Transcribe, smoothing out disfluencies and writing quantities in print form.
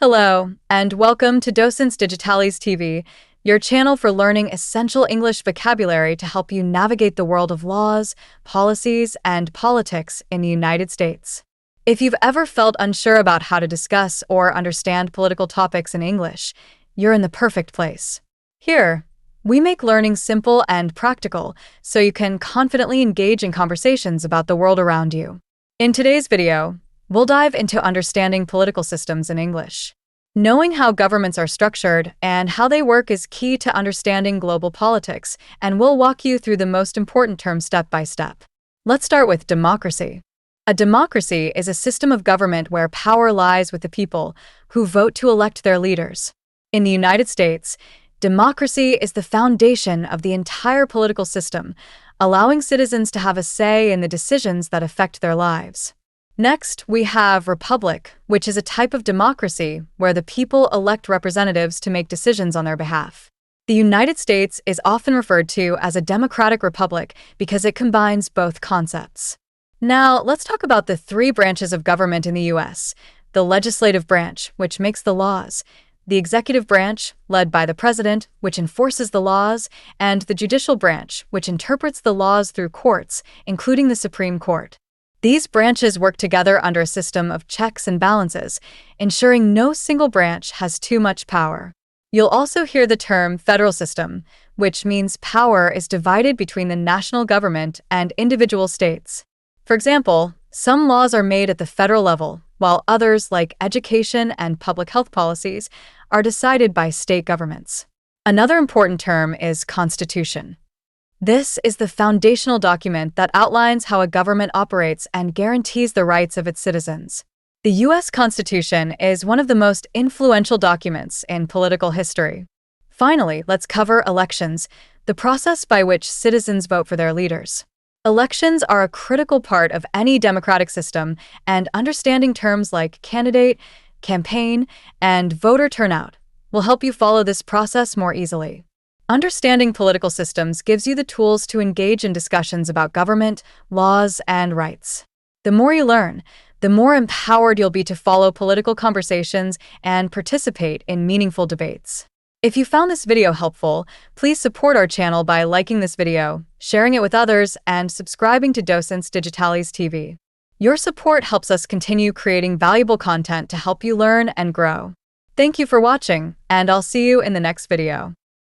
Hello, and welcome to Docens Digitalis TV, your channel for learning essential English vocabulary to help you navigate the world of laws, policies, and politics in the United States. If you've ever felt unsure about how to discuss or understand political topics in English, you're in the perfect place. Here, we make learning simple and practical so you can confidently engage in conversations about the world around you. In today's video, we'll dive into understanding political systems in English. Knowing how governments are structured and how they work is key to understanding global politics, and we'll walk you through the most important terms step by step. Let's start with democracy. A democracy is a system of government where power lies with the people, who vote to elect their leaders. In the United States, democracy is the foundation of the entire political system, allowing citizens to have a say in the decisions that affect their lives. Next, we have republic, which is a type of democracy where the people elect representatives to make decisions on their behalf. The United States is often referred to as a democratic republic because it combines both concepts. Now, let's talk about the three branches of government in the U.S. The legislative branch, which makes the laws, the executive branch, led by the president, which enforces the laws, and the judicial branch, which interprets the laws through courts, including the Supreme Court. These branches work together under a system of checks and balances, ensuring no single branch has too much power. You'll also hear the term federal system, which means power is divided between the national government and individual states. For example, some laws are made at the federal level, while others, like education and public health policies, are decided by state governments. Another important term is constitution. This is the foundational document that outlines how a government operates and guarantees the rights of its citizens. The U.S. Constitution is one of the most influential documents in political history. Finally, let's cover elections, the process by which citizens vote for their leaders. Elections are a critical part of any democratic system, and understanding terms like candidate, campaign, and voter turnout will help you follow this process more easily. Understanding political systems gives you the tools to engage in discussions about government, laws, and rights. The more you learn, the more empowered you'll be to follow political conversations and participate in meaningful debates. If you found this video helpful, please support our channel by liking this video, sharing it with others, and subscribing to Docens Digitalis TV. Your support helps us continue creating valuable content to help you learn and grow. Thank you for watching, and I'll see you in the next video.